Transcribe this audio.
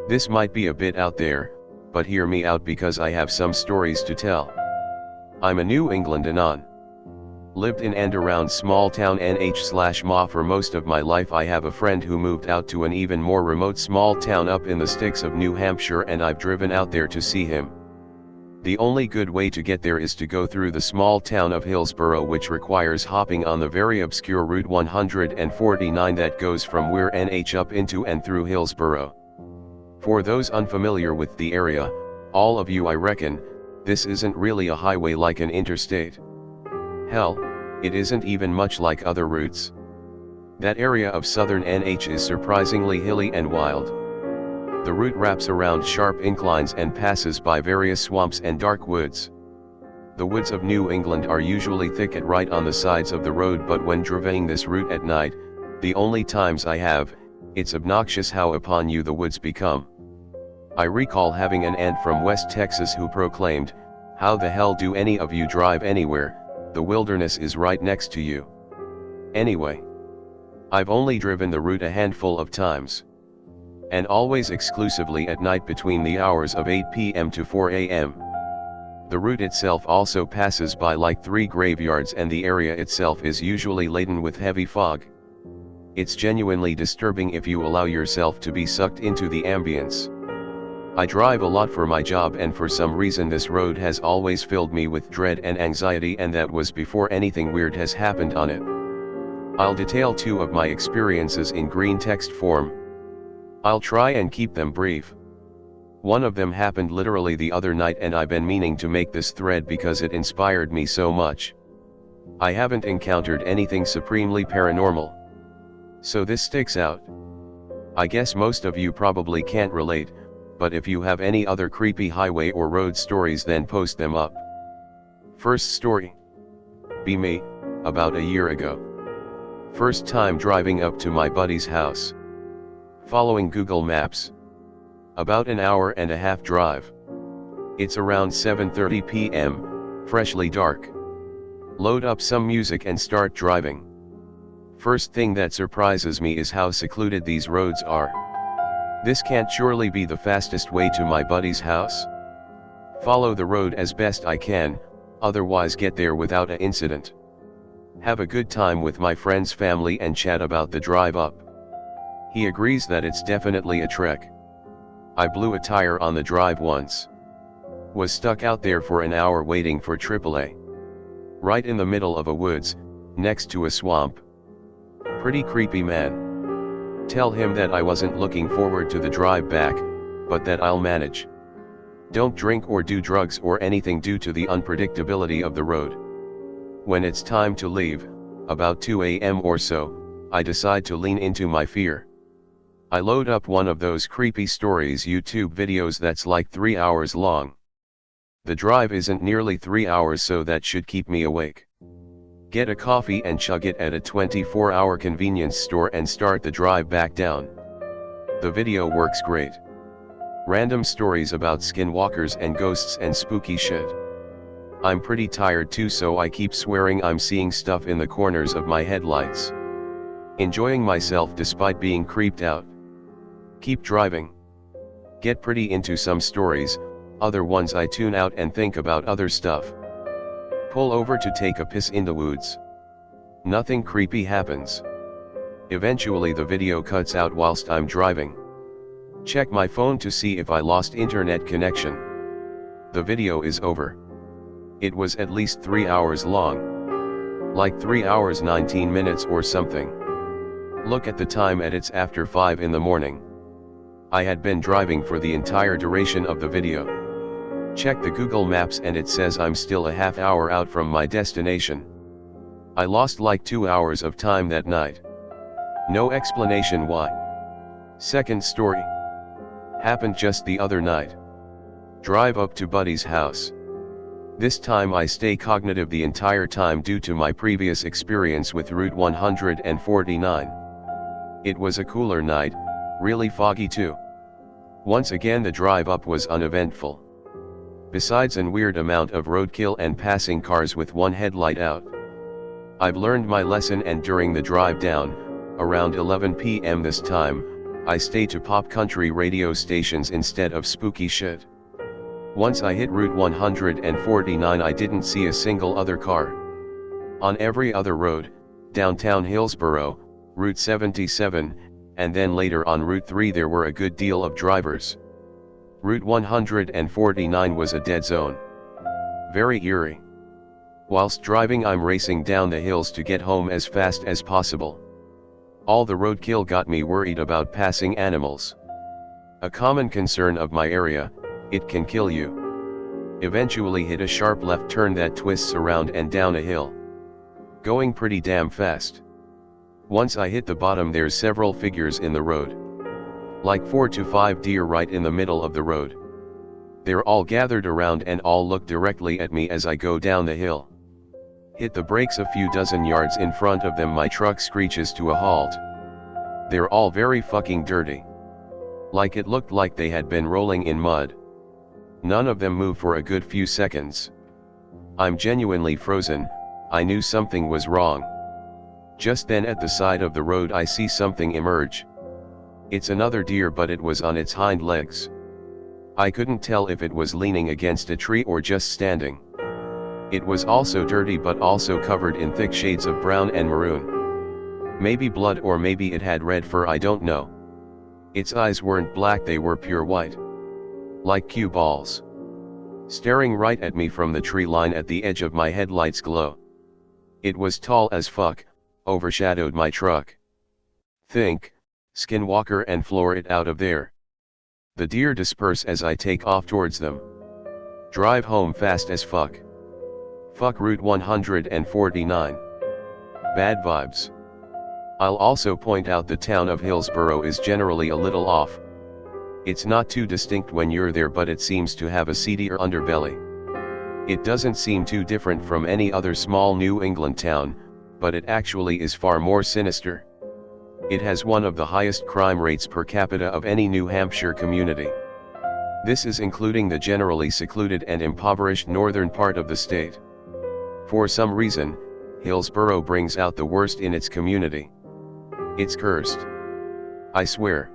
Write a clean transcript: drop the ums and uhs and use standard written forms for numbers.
This might be a bit out there, but hear me out because I have some stories to tell. I'm a New England anon. Lived in and around small town NH/Ma for most of my life. I have a friend who moved out to an even more remote small town up in the sticks of New Hampshire, and I've driven out there to see him. The only good way to get there is to go through the small town of Hillsboro, which requires hopping on the very obscure Route 149 that goes from Weir NH up into and through Hillsboro. For those unfamiliar with the area, all of you I reckon, this isn't really a highway like an interstate. Hell, it isn't even much like other routes. That area of southern NH is surprisingly hilly and wild. The route wraps around sharp inclines and passes by various swamps and dark woods. The woods of New England are usually thick and right on the sides of the road, but when driving this route at night, the only times I have, it's obnoxious how upon you the woods become. I recall having an aunt from West Texas who proclaimed, "How the hell do any of you drive anywhere? The wilderness is right next to you." Anyway, I've only driven the route a handful of times. And always exclusively at night between the hours of 8 p.m. to 4 a.m. The route itself also passes by like 3 graveyards, and the area itself is usually laden with heavy fog. It's genuinely disturbing if you allow yourself to be sucked into the ambience. I drive a lot for my job, and for some reason this road has always filled me with dread and anxiety, and that was before anything weird has happened on it. I'll detail 2 of my experiences in green text form. I'll try and keep them brief. One of them happened literally the other night, and I've been meaning to make this thread because it inspired me so much. I haven't encountered anything supremely paranormal, so this sticks out. I guess most of you probably can't relate, but if you have any other creepy highway or road stories, then post them up. First story. Be me, about a year ago. First time driving up to my buddy's house. Following Google Maps. About an hour and a half drive. It's around 7:30 p.m., freshly dark. Load up some music and start driving. First thing that surprises me is how secluded these roads are. This can't surely be the fastest way to my buddy's house. Follow the road as best I can, otherwise get there without an incident. Have a good time with my friend's family and chat about the drive up. He agrees that it's definitely a trek. I blew a tire on the drive once. Was stuck out there for an hour waiting for AAA. Right in the middle of a woods, next to a swamp. Pretty creepy, man. Tell him that I wasn't looking forward to the drive back, but that I'll manage. Don't drink or do drugs or anything due to the unpredictability of the road. When it's time to leave, about 2 a.m. or so, I decide to lean into my fear. I load up one of those creepy stories YouTube videos that's like 3 hours long. The drive isn't nearly 3 hours, so that should keep me awake. Get a coffee and chug it at a 24-hour convenience store and start the drive back down. The video works great. Random stories about skinwalkers and ghosts and spooky shit. I'm pretty tired too, so I keep swearing I'm seeing stuff in the corners of my headlights. Enjoying myself despite being creeped out. Keep driving. Get pretty into some stories, other ones I tune out and think about other stuff. Pull over to take a piss in the woods. Nothing creepy happens. Eventually the video cuts out whilst I'm driving. Check my phone to see if I lost internet connection. The video is over. It was at least 3 hours long. Like 3 hours 19 minutes or something. Look at the time, and it's after 5 in the morning. I had been driving for the entire duration of the video. Check the Google Maps and it says I'm still a half hour out from my destination. I lost like 2 hours of time that night. No explanation why. Second story. Happened just the other night. Drive up to buddy's house. This time I stay cognitive the entire time due to my previous experience with Route 149. It was a cooler night, really foggy too. Once again the drive up was uneventful. Besides an weird amount of roadkill and passing cars with one headlight out. I've learned my lesson, and during the drive down, around 11 p.m. this time, I stay to pop country radio stations instead of spooky shit. Once I hit Route 149 I didn't see a single other car. On every other road, downtown Hillsborough, Route 77, and then later on Route 3 there were a good deal of drivers. Route 149 was a dead zone. Very eerie. Whilst driving I'm racing down the hills to get home as fast as possible. All the roadkill got me worried about passing animals. A common concern of my area, it can kill you. Eventually hit a sharp left turn that twists around and down a hill. Going pretty damn fast. Once I hit the bottom there's several figures in the road. Like 4 to 5 deer right in the middle of the road. They're all gathered around and all look directly at me as I go down the hill. Hit the brakes a few dozen yards in front of them my truck screeches to a halt. They're all very fucking dirty. Like it looked like they had been rolling in mud. None of them moved for a good few seconds. I'm genuinely frozen, I knew something was wrong. Just then at the side of the road I see something emerge. It's another deer but it was on its hind legs. I couldn't tell if it was leaning against a tree or just standing. It was also dirty but also covered in thick shades of brown and maroon. Maybe blood or maybe it had red fur, I don't know. Its eyes weren't black, they were pure white. Like cue balls. Staring right at me from the tree line at the edge of my headlights glow. It was tall as fuck, overshadowed my truck. Think, skinwalker and floor it out of there. The deer disperse as I take off towards them. Drive home fast as fuck. Fuck Route 149. Bad vibes. I'll also point out the town of Hillsborough is generally a little off. It's not too distinct when you're there but it seems to have a seedier underbelly. It doesn't seem too different from any other small New England town, but it actually is far more sinister. It has one of the highest crime rates per capita of any New Hampshire community. This is including the generally secluded and impoverished northern part of the state. For some reason, Hillsborough brings out the worst in its community. It's cursed. I swear.